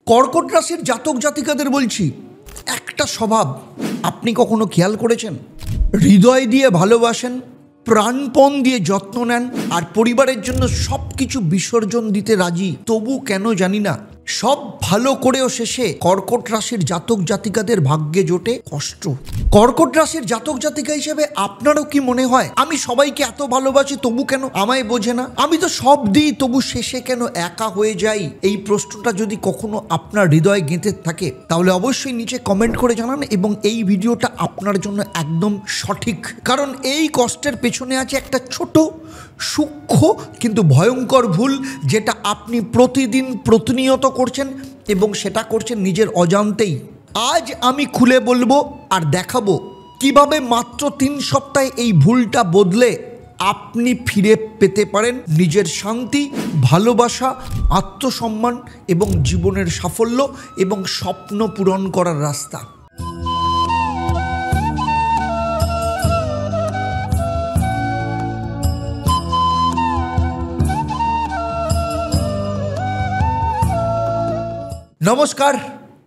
কর্কট রাশির জাতক জাতিকাদের বলছি, একটা স্বভাব আপনি কখনো খেয়াল করেছেন? হৃদয় দিয়ে ভালোবাসেন, প্রাণপণ দিয়ে যত্ন নেন, আর পরিবারের জন্য সব কিছু বিসর্জন দিতে রাজি। তবু কেন জানি না, সব ভালো করেও শেষে কর্কট রাশির জাতক জাতিকাদের ভাগ্যে জোটে কষ্ট। কর্কট রাশির জাতক জাতিকা হিসেবে আপনারও কি মনে হয়, আমি সবাইকে এত ভালোবাসি তবু কেন আমায় বোঝে না? আমি তো সব দিই তবু শেষে কেন একা হয়ে যাই? এই প্রশ্নটা যদি কখনো আপনার হৃদয়ে গেঁথে থাকে তাহলে অবশ্যই নিচে কমেন্ট করে জানান, এবং এই ভিডিওটা আপনার জন্য একদম সঠিক। কারণ এই কষ্টের পেছনে আছে একটা ছোট সূক্ষ্ম কিন্তু ভয়ঙ্কর ভুল, যেটা আপনি প্রতিদিন প্রতিনিয়ত করছেন, এবং সেটা করছেন নিজের অজান্তেই। আজ আমি খুলে বলবো আর দেখাবো কিভাবে মাত্র 3 সপ্তাহে এই ভুলটা বদলে আপনি ফিরে পেতে পারেন নিজের শান্তি, ভালোবাসা, আত্মসম্মান এবং জীবনের সাফল্য এবং স্বপ্ন পূরণ করার রাস্তা। নমস্কার,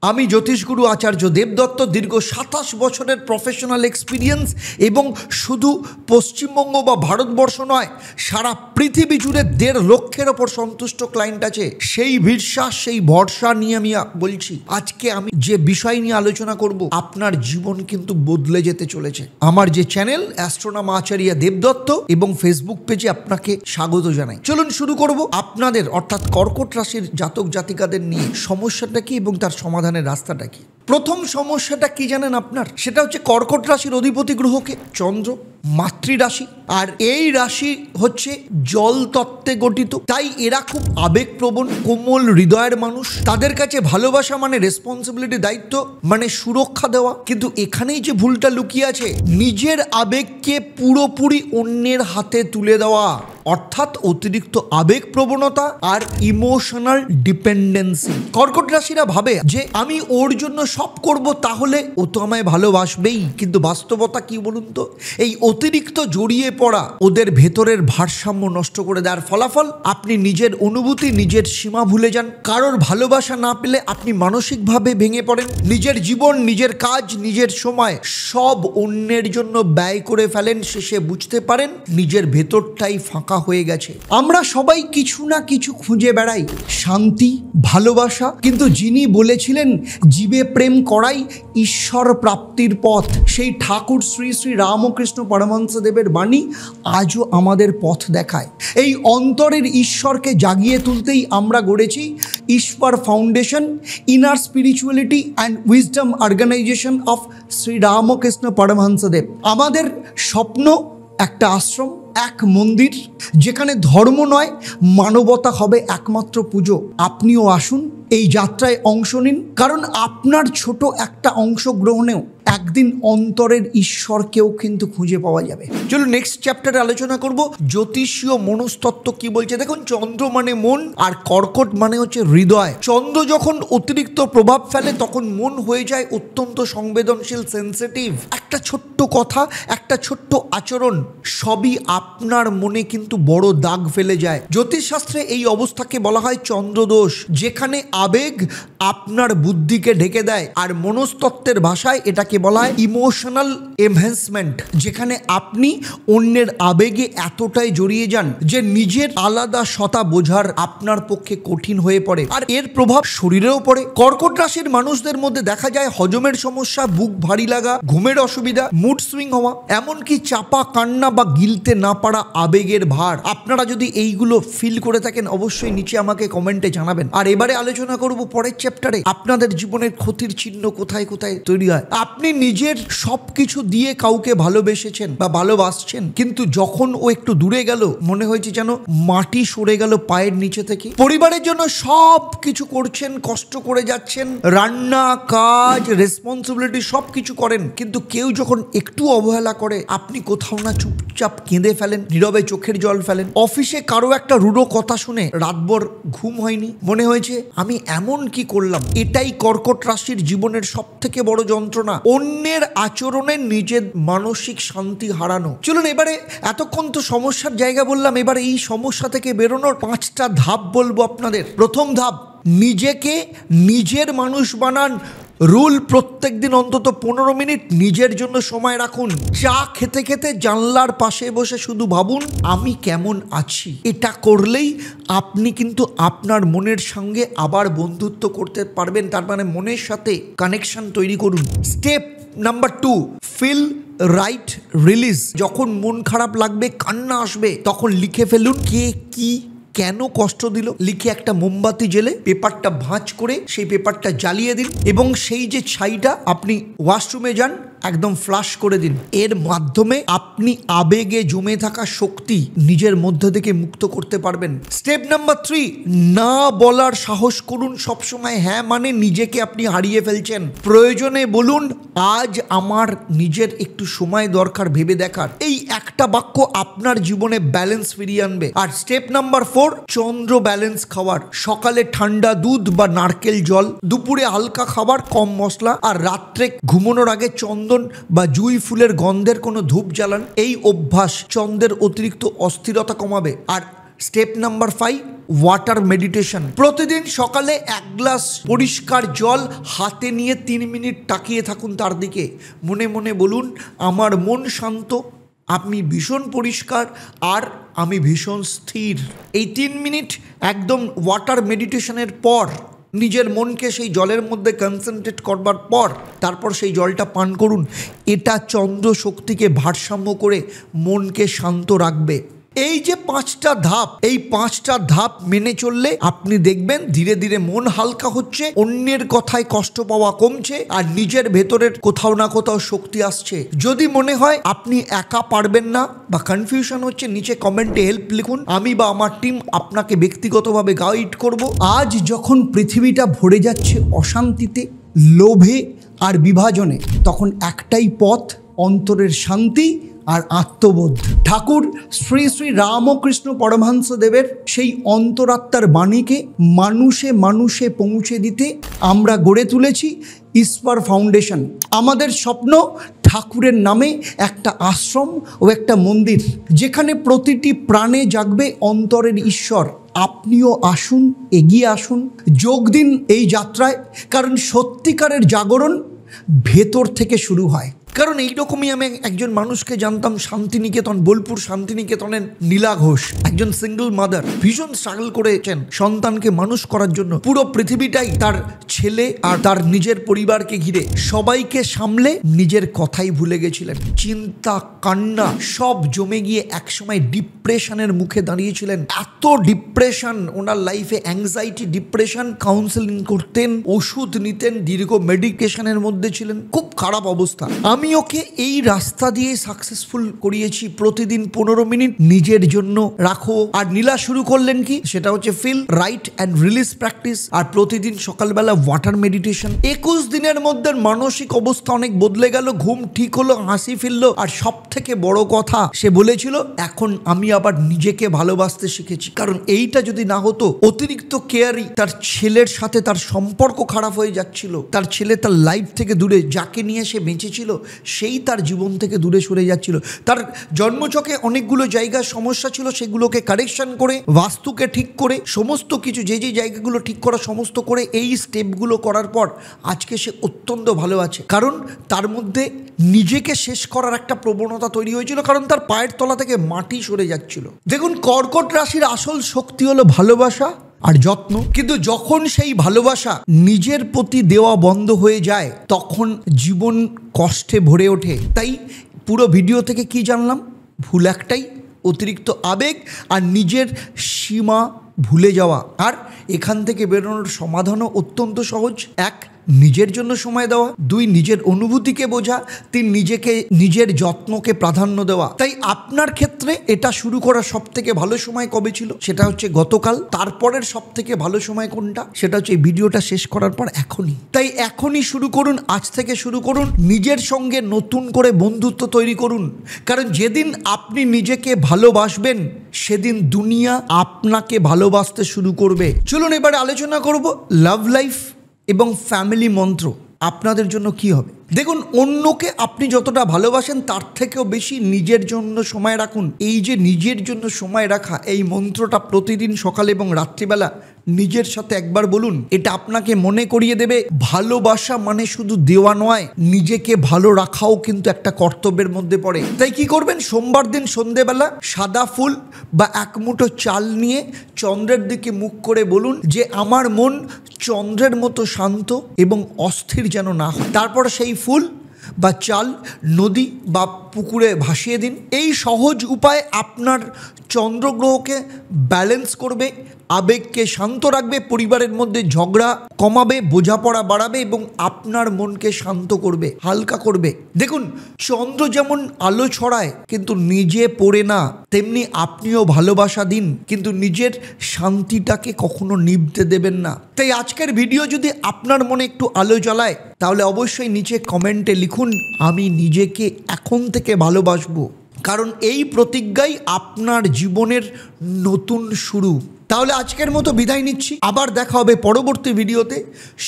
আমি জ্যোতিষগুরু আচার্য দেবদত্ত। দীর্ঘ 27 বছরের প্রফেশনাল এক্সপিরিয়েন্স, এবং শুধু পশ্চিমবঙ্গ বা ভারতবর্ষ নয়, সারা পৃথিবী জুড়ে 1.5 লক্ষের ওপর সন্তুষ্ট ক্লায়েন্ট আছে। সেই বিশ্বাস, সেই ভরসা নিয়ে আমি বলছি, আজকে আমি যে বিষয় নিয়ে আলোচনা করব আপনার জীবন কিন্তু বদলে যেতে চলেছে। আমার যে চ্যানেল অ্যাস্ট্রোনম আচার্য দেবদত্ত এবং ফেসবুক পেজে আপনাকে স্বাগত জানাই। চলুন শুরু করব আপনাদের অর্থাৎ কর্কট রাশির জাতক জাতিকাদের নিয়ে সমস্যাটা কি এবং তার সমাধানের রাস্তাটা কি। প্রথম সমস্যাটা কি জানেন আপনার? সেটা হচ্ছে কর্কট রাশির অধিপতি গ্রহকে চন্দ্র, মাতৃ রাশি, আর এই রাশি হচ্ছে জল তত্ত্বে গঠিত। তাই এরা খুব আবেগপ্রবণ, কোমল হৃদয়ের মানুষ। তাদের কাছে ভালোবাসা মানে রেসপন্সিবিলিটি, দায়িত্ব মানে সুরক্ষা দেওয়া। কিন্তু এখানেই যে ভুলটা লুকিয়ে আছে, নিজের আবেগকে পুরোপুরি অন্যের হাতে তুলে দেওয়া, অর্থাৎ অতিরিক্ত আবেগ প্রবণতা আর ইমোশনাল ডিপেন্ডেন্সি। কর্কট রাশিরা ভাবে যে আমি ওর জন্য সব করব, তাহলে ও তো আমায় ভালোবাসবেই। কিন্তু বাস্তবতা কি বলুন তো, এই অতিরিক্ত জড়িয়ে পড়া ওদের ভেতরের ভারসাম্য নষ্ট করে দেওয়ার ফলাফল আপনি নিজের অনুভূতি, নিজের সীমা ভুলে যান। কারোর ভালোবাসা না পেলে আপনি মানসিকভাবে ভেঙে পড়েন। নিজের জীবন, নিজের কাজ, নিজের সময় সব অন্যের জন্য ব্যয় করে ফেলেন। শেষে বুঝতে পারেন নিজের ভেতরটাই ফাঁকা হয়ে গেছে। আমরা সবাই কিছু না কিছু খুঁজে বেড়াই, শান্তি, ভালোবাসা, কিন্তু যিনি বলেছিলেন জীবে প্রেম করাই ঈশ্বর প্রাপ্তির পথ, সেই ঠাকুর শ্রী শ্রী রামকৃষ্ণ পরমহংসদেবের বাণী আজও আমাদের পথ দেখায়। এই অন্তরের ঈশ্বরকে জাগিয়ে তুলতেই আমরা গড়েছি Ishwar foundation, inner spirituality and wisdom organization of Shri Ramakrishna Paramahansadev. আমাদের স্বপ্ন একটা আশ্রম, এক মন্দির, যেখানে ধর্ম নয় মানবতা হবে একমাত্র পুজো। আপনিও আসুন, এই যাত্রায় অংশ নিন, কারণ আপনার ছোট একটা অংশগ্রহণেও একদিন অন্তরের ঈশ্বরকেও কিন্তু খুঁজে পাওয়া যাবে। চলো নেক্সট চ্যাপ্টারে আলোচনা করব জ্যোতিষীয় মনস্তত্ত্ব কি বলছে। দেখুন, চন্দ্র মানে মন, আর কর্কট মানে হচ্ছে হৃদয়। চন্দ্র যখন অতিরিক্ত প্রভাব ফেলে তখন মন হয়ে যায় অত্যন্ত সংবেদনশীল, সেন্সিটিভ। একটা ছোট্ট কথা, একটা ছোট্ট আচরণ সবই আপনার মনে কিন্তু বড় দাগ ফেলে যায়। জ্যোতিষশাস্ত্রে এই অবস্থাকে বলা হয় চন্দ্রদোষ, যেখানে আবেগ আপনার বুদ্ধিকে ঢেকে দেয়, আর মনস্তত্ত্বের ভাষায় এটাকে বলা হয় ইমোশনাল এনহ্যান্সমেন্ট, যেখানে আপনি অন্যের আবেগে এতটাই জড়িয়ে যান যে নিজের আলাদা সত্তা বোঝার আপনার পক্ষে কঠিন হয়ে পড়ে। আর এর প্রভাব শরীরেও পড়ে। কর্কট রাশির মানুষদের মধ্যে দেখা যায় হজমের সমস্যা, বুক ভারী লাগা, ঘুমের অসুবিধা, মুড সুইং হওয়া, এমনকি চাপা কান্না বা গিলতে না পারা আবেগের ভার। আপনারা যদি এইগুলো ফিল করে থাকেন অবশ্যই নিচে আমাকে কমেন্টে জানাবেন। আর এবারে আলোচনা করব পরের চ্যাপ্টারে আপনাদের জীবনের ক্ষতির চিহ্ন কোথায় কোথায় তৈরি হয়। আপনি নিজের সব কিছু দিয়ে কাউকে ভালোবেসেছেন বা ভালোবাসছেন, কিন্তু যখন ও একটু দূরে গেল মনে হয়েছে যেন মাটি সরে গেল পায়ের নিচে থেকে। পরিবারের জন্য সব কিছু করছেন, কষ্ট করে যাচ্ছেন, রান্না, কাজ, রেসপন্সিবিলিটি সব কিছু করেন, কিন্তু কেউ যখন একটু অবহেলা করে আপনি কোথাও না চুপচাপ কেঁদে ফেলেন, নীরবে চোখের জল ফেলেন। অফিসে কারো একটা রূঢ় কথা শুনে রাতভর ঘুম হয়নি, মনে হয়েছে আমি এমন কি করলাম। এটাই কর্কট রাশির জীবনের সব থেকে বড় যন্ত্রণা, অন্যের আচরণে নিজের মানসিক শান্তি হারানো। চলুন এবারে, এতক্ষণ তো সমস্যার জায়গা বললাম, এবারে এই সমস্যা থেকে বেরোনোর 5টা ধাপ বলবো আপনাদের। প্রথম ধাপ, নিজেকে নিজের মানুষ বানান। রুল, প্রত্যেক দিন অন্তত 15 মিনিট নিজের জন্য সময় রাখুন। চা খেতে খেতে জানলার পাশে বসে শুধু ভাবুন আমি কেমন আছি। এটা করলেই আপনি কিন্তু আপনার মনের সঙ্গে আবার বন্ধুত্ব করতে পারবেন। তার মানে মনের সাথে কানেকশন তৈরি করুন। Step number 2, feel write release. যখন মন খারাপ লাগবে, কান্না আসবে, তখন লিখে ফেলুন কে কি কেন কষ্ট দিল। লিখে একটা মোমবাতি জেলে পেপারটা ভাঁজ করে সেই পেপারটা জ্বালিয়ে দিন এবং সেই যে ছাইটা আপনি ওয়াশরুমে যান একদম ফ্লাশ করে দিন। এর মাধ্যমে আপনি আবেগে জমে থাকা শক্তি নিজের মধ্যে থেকে মুক্ত করতে পারবেন। স্টেপ নাম্বার 3, না বলার সাহস করুন। সবসময় হ্যাঁ মানে নিজেকে আপনি হারিয়ে ফেলছেন। প্রয়োজনে বলুন আজ আমার নিজের একটু সময় দরকার ভেবে দেখার। এই একটা বাক্য আপনার জীবনে ব্যালেন্স ফিরিয়ে আনবে। আর স্টেপ নাম্বার 4, চন্দ্র ব্যালেন্স খাবার। সকালে ঠান্ডা দুধ বা নারকেল জল, দুপুরে হালকা খাবার কম মশলা, আর রাত্রে ঘুমানোর আগে চন্দ্র বা জুঁই ফুলের গন্ধের কোনো ধূপ জ্বালান। এই অভ্যাস চন্দ্রের অতিরিক্ত অস্থিরতা কমাবে। আর স্টেপ নাম্বার 5, ওয়াটার মেডিটেশন। প্রতিদিন সকালে 1 গ্লাস পরিষ্কার জল হাতে নিয়ে 3 মিনিট তাকিয়ে থাকুন তার দিকে। মনে মনে বলুন আমার মন শান্ত, আমি ভীষণ পরিষ্কার, আর আমি ভীষণ স্থির। এই 3 মিনিট একদম ওয়াটার মেডিটেশনের পর নিজের মনকে সেই জলের মধ্যে কনসেন্ট্রেট করবার পর তারপর সেই জলটা পান করুন। এটা চন্দ্র শক্তিকে ভারসাম্য করে মনকে শান্ত রাখবে। এই যে 5টা ধাপ, এই 5টা ধাপ মেনে চললে আপনি দেখবেন ধীরে ধীরে মন হালকা হচ্ছে, অন্যের কথায় কষ্ট পাওয়া কমছে, আর নিজের ভেতরের কোথাও না কোথাও শক্তি আসছে। যদি মনে হয় আপনি একা পারবেন না বা কনফিউশন হচ্ছে, নিচে কমেন্টে হেল্প লিখুন। আমি বা আমার টিম আপনাকে ব্যক্তিগতভাবে গাইড করব। আজ যখন পৃথিবীটা ভরে যাচ্ছে অশান্তিতে, লোভে আর বিভাজনে, তখন একটাই পথ, অন্তরের শান্তি আর আত্মবোধ। ঠাকুর শ্রী শ্রী রামকৃষ্ণ পরমহংস দেবের সেই অন্তরাত্মার বাণীকে মানুষে মানুষে পৌঁছে দিতে আমরা গড়ে তুলেছি ইস্পার ফাউন্ডেশন। আমাদের স্বপ্ন ঠাকুরের নামে একটা আশ্রম ও একটা মন্দির, যেখানে প্রতিটি প্রাণে জাগবে অন্তরের ঈশ্বর। আপনিও আসুন, এগিয়ে আসুন, যোগ দিন এই যাত্রায়। কারণ সত্যিকারের জাগরণ ভেতর থেকে শুরু হয়। কারণ এইরকমই আমি একজন মানুষকে জানতাম শান্তিনিকেতন, বোলপুর শান্তিনিকেতনের নীলা ঘোষ, একজন সিঙ্গল মাদার, ভীষণ স্ট্রাগল করেছেন সন্তানকে মানুষ করার জন্য। পুরো পৃথিবীটাই তার ছেলে আর তার নিজের পরিবারকে ঘিরে, সবাইকে সামলে নিজের কথাই ভুলে গেছিলেন। চিন্তা, কান্না সব জমে গিয়ে একসময় ডিপ্রেশনের মুখে দাঁড়িয়েছিলেন। এত ডিপ্রেশন ওনার লাইফে, অ্যাংজাইটি, ডিপ্রেশন, কাউন্সেলিং করতেন, ওষুধ নিতেন, দীর্ঘ মেডিকেশনের মধ্যে ছিলেন, খুব খারাপ অবস্থা। আমি ওকে এই রাস্তা দিয়ে সাকসেসফুল করিয়েছি। প্রতিদিন 15 মিনিট নিজের জন্য রাখো। আর নীলা শুরু করলেন কি, সেটা হচ্ছে feel right and release practice, আর প্রতিদিন সকালবেলা ওয়াটার মেডিটেশন। 21 দিনের মধ্যে মানসিক অবস্থা অনেক বদলে গেল, ঘুম ঠিক হলো, হাসি ফিরলো, আর সব থেকে বড় কথা সে বলেছিল এখন আমি আবার নিজেকে ভালোবাসতে শিখেছি। কারণ এইটা যদি না হতো, অতিরিক্ত কেয়ারি, তার ছেলের সাথে তার সম্পর্ক খারাপ হয়ে যাচ্ছিল, তার ছেলে তার লাইফ থেকে দূরে, যাকে নিয়ে সে বেঁচেছিল সেই তার জীবন থেকে দূরে সরে যাচ্ছিল। তার জন্মছকে অনেকগুলো জায়গার সমস্যা ছিল, সেগুলোকে কারেকশন করে, বাস্তুকে ঠিক করে, সমস্ত কিছু যে যে জায়গাগুলো ঠিক করা সমস্ত করে, এই স্টেপগুলো করার পর আজকে সে অত্যন্ত ভালো আছে। কারণ তার মধ্যে নিজেকে শেষ করার একটা প্রবণতা তৈরি হয়েছিল, কারণ তার পায়ের তলা থেকে মাটি সরে যাচ্ছিল। দেখুন, কর্কট রাশির আসল শক্তি হলো ভালোবাসা আর যত্ন। কিন্তু যখন সেই ভালোবাসা নিজের প্রতি দেওয়া বন্ধ হয়ে যায়, তখন জীবন কষ্টে ভরে ওঠে। তাই পুরো ভিডিও থেকে কি জানলাম? ভুল একটাই, অতিরিক্ত আবেগ আর নিজের সীমা ভুলে যাওয়া। আর এখান থেকে বেরোনোর সমাধানও অত্যন্ত সহজ। 1, নিজের জন্য সময় দেওয়া। 2, নিজের অনুভূতিকে বোঝা। 3, নিজেকে, নিজের যত্নকে প্রাধান্য দেওয়া। তাই আপনার ক্ষেত্রে এটা শুরু করার সব থেকে ভালো সময় কবে ছিল? সেটা হচ্ছে গতকাল। তারপরের সব থেকে ভালো সময় কোনটা? সেটা হচ্ছে এই ভিডিওটা শেষ করার পর এখনই। তাই এখনই শুরু করুন, আজ থেকে শুরু করুন। নিজের সঙ্গে নতুন করে বন্ধুত্ব তৈরি করুন। কারণ যেদিন আপনি নিজেকে ভালোবাসবেন, সেদিন দুনিয়া আপনাকে ভালোবাসতে শুরু করবে। চলুন এবারে আলোচনা করব লাভ লাইফ এবং ফ্যামিলি মন্ত্র আপনাদের জন্য কি হবে। দেখুন, অন্যকে আপনি যতটা ভালোবাসেন তার থেকেও বেশি নিজের জন্য সময় রাখুন। এই যে নিজের জন্য সময় রাখা, এই মন্ত্রটা প্রতিদিন সকালে এবং রাত্রিবেলা নিজের সাথে একবার বলুন। এটা আপনাকে মনে করিয়ে দেবে ভালোবাসা মানে শুধু দেওয়া নয়, নিজেকে ভালো রাখাও কিন্তু একটা কর্তব্যের মধ্যে পড়ে। তাই কি করবেন, সোমবার দিন সন্ধেবেলা সাদা ফুল বা এক মুঠো চাল নিয়ে চন্দ্রের দিকে মুখ করে বলুন যে আমার মন চন্দ্রের মতো শান্ত এবং অস্থির যেন না হয়। তারপর সেই ফুল বা চাল নদী বা পুকুরে ভাসিয়ে দিন। এই সহজ উপায় আপনার চন্দ্রগ্রহকে ব্যালেন্স করবে, আবেগকে শান্ত রাখবে, পরিবারের মধ্যে ঝগড়া কমাবে, বোঝাপড়া বাড়াবে এবং আপনার মনকে শান্ত করবে, হালকা করবে। দেখুন, চন্দ্র যেমন আলো ছড়ায় কিন্তু নিজে পড়ে না, তেমনি আপনিও ভালোবাসা দিন কিন্তু নিজের শান্তিটাকে কখনো নিভতে দেবেন না। তাই আজকের ভিডিও যদি আপনার মনে একটু আলো জ্বালায় তাহলে অবশ্যই নিচে কমেন্টে লিখুন আমি নিজেকে এখন থেকে ভালোবাসবো, কারণ এই প্রতিজ্ঞাই আপনার জীবনের নতুন শুরু। তাহলে আজকের মতো বিদায় নিচ্ছি, আবার দেখা হবে পরবর্তী ভিডিওতে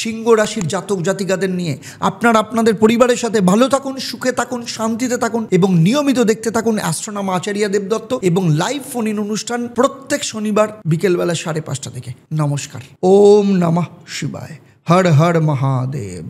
সিংহ রাশির জাতক জাতিকাদের নিয়ে। আপনারা আপনাদের পরিবারের সাথে ভালো থাকুন, সুখে থাকুন, শান্তিতে থাকুন এবং নিয়মিত দেখতে থাকুন অ্যাস্ট্রোনমার আচার্য দেবদত্ত এবং লাইভ ফোন ইন অনুষ্ঠান প্রত্যেক শনিবার বিকেলবেলা 5:30 থেকে। নমস্কার। ওম নমঃ শিবায়। হর হর মহাদেব।